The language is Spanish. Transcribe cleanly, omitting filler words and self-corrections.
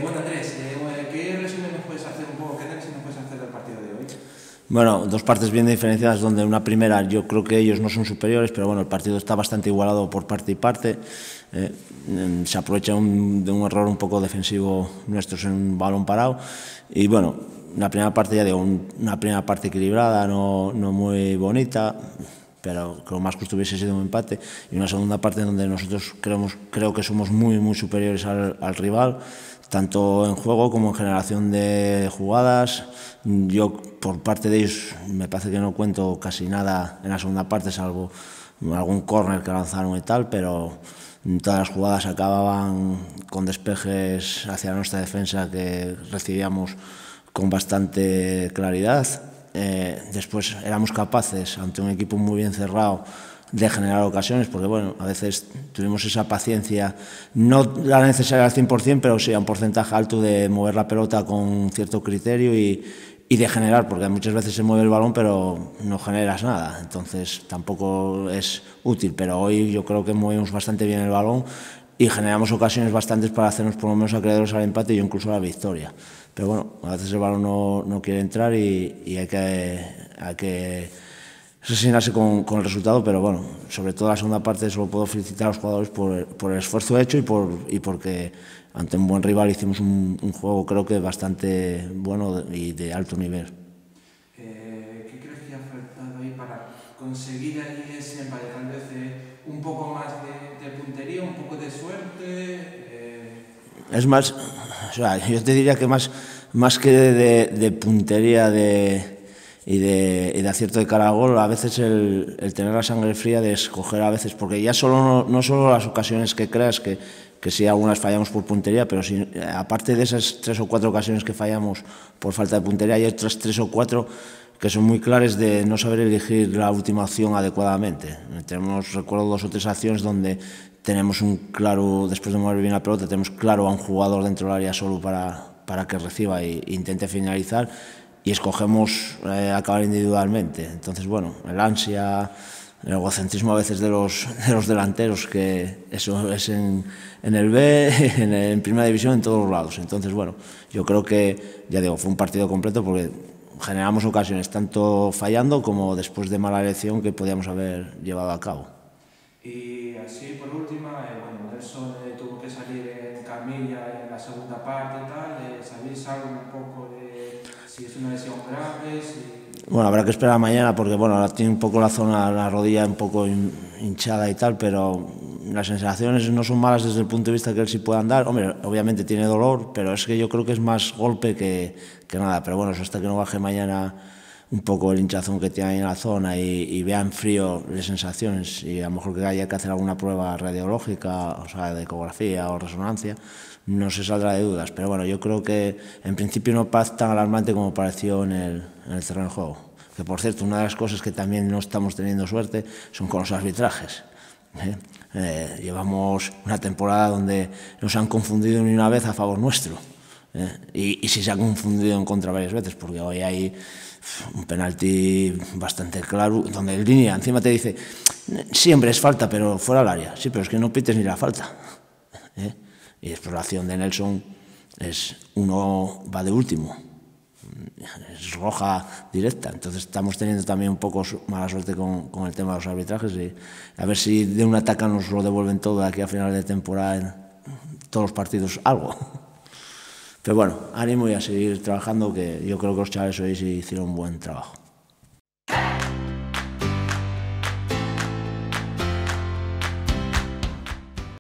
Bueno, Andrés, ¿qué resumen nos puedes hacer un poco, qué análisis nos puedes hacer del partido de hoy? Bueno, dos partes bien diferenciadas, donde una primera yo creo que ellos no son superiores, pero bueno, el partido está bastante igualado por parte y parte. Se aprovecha de un error un poco defensivo nuestro en un balón parado. Y bueno, la primera parte, ya digo, una primera parte equilibrada, no muy bonita, pero que lo más justo hubiese sido un empate. Y una segunda parte donde nosotros creo que somos muy superiores al rival, tanto en juego como en generación de jugadas. Yo, por parte de ellos, me parece que no cuento casi nada en la segunda parte, salvo algún córner que lanzaron y tal, pero todas las jugadas acababan con despejes hacia nuestra defensa que recibíamos con bastante claridad. Después éramos capaces, ante un equipo muy bien cerrado, de generar ocasiones, porque bueno, a veces tuvimos esa paciencia, no la necesaria al 100%, pero sí a un porcentaje alto de mover la pelota con cierto criterio y de generar, porque muchas veces se mueve el balón pero no generas nada, entonces tampoco es útil, pero hoy yo creo que movimos bastante bien el balón y generamos ocasiones bastantes para hacernos por lo menos acreedores al empate y incluso a la victoria. Pero bueno, a veces el balón no quiere entrar y hay que resignarse con el resultado, pero bueno, sobre todo la segunda parte solo puedo felicitar a los jugadores por el esfuerzo hecho y porque ante un buen rival hicimos un juego creo que bastante bueno y de alto nivel. ¿Qué crees que ha faltado ahí para conseguir ahí ese empate? Tal vez un poco más de puntería, un poco de suerte. Es más, o sea, yo te diría que más que de puntería y de acierto de cara al gol, a veces el tener la sangre fría de escoger a veces, porque ya no solo las ocasiones que creas, que sí algunas fallamos por puntería, pero si, aparte de esas 3 o 4 ocasiones que fallamos por falta de puntería, hay otras 3 o 4 que son muy claras de no saber elegir la última opción adecuadamente. Recuerdo 2 o 3 acciones donde tenemos un claro, después de mover bien la pelota, tenemos claro a un jugador dentro del área solo para que reciba e intente finalizar, y escogemos acabar individualmente. Entonces, bueno, el ansia, el egocentrismo a veces de los delanteros, que eso es en el B, en primera división, en todos los lados. Entonces, bueno, yo creo que, ya digo, fue un partido completo porque generamos ocasiones tanto fallando como después de mala elección que podíamos haber llevado a cabo. Y así por última, bueno, Nelson tuvo que salir en camilla en la segunda parte y tal. ¿Sabéis algo un poco de si es una lesión grave? Bueno, habrá que esperar mañana porque bueno, ahora tiene un poco la zona, la rodilla un poco hinchada y tal, pero las sensaciones no son malas desde el punto de vista que él sí puede andar. Hombre, obviamente tiene dolor, pero es que yo creo que es más golpe que nada. Pero bueno, eso hasta que no baje mañana un poco el hinchazón que tiene ahí en la zona y vea en frío las sensaciones, y a lo mejor que haya que hacer alguna prueba radiológica, o sea, de ecografía o resonancia, no se saldrá de dudas. Pero bueno, yo creo que en principio no parece tan alarmante como pareció en el terreno de juego. Que por cierto, una de las cosas que también no estamos teniendo suerte son con los arbitrajes. Llevamos una temporada donde no se han confundido ni una vez a favor nuestro. Y sí se ha confundido en contra varias veces, porque hoy hay un penalti bastante claro, donde el línea encima te dice, siempre es falta, pero fuera del área. Sí, pero es que no pites ni la falta. Y después la acción de Nelson uno va de último, es roja directa. Entonces estamos teniendo también un poco mala suerte con el tema de los arbitrajes, y a ver si de un ataque nos lo devuelven todo de aquí a final de temporada en todos los partidos algo. Pero bueno, ánimo y a seguir trabajando, que yo creo que los chavales hoy sí hicieron un buen trabajo.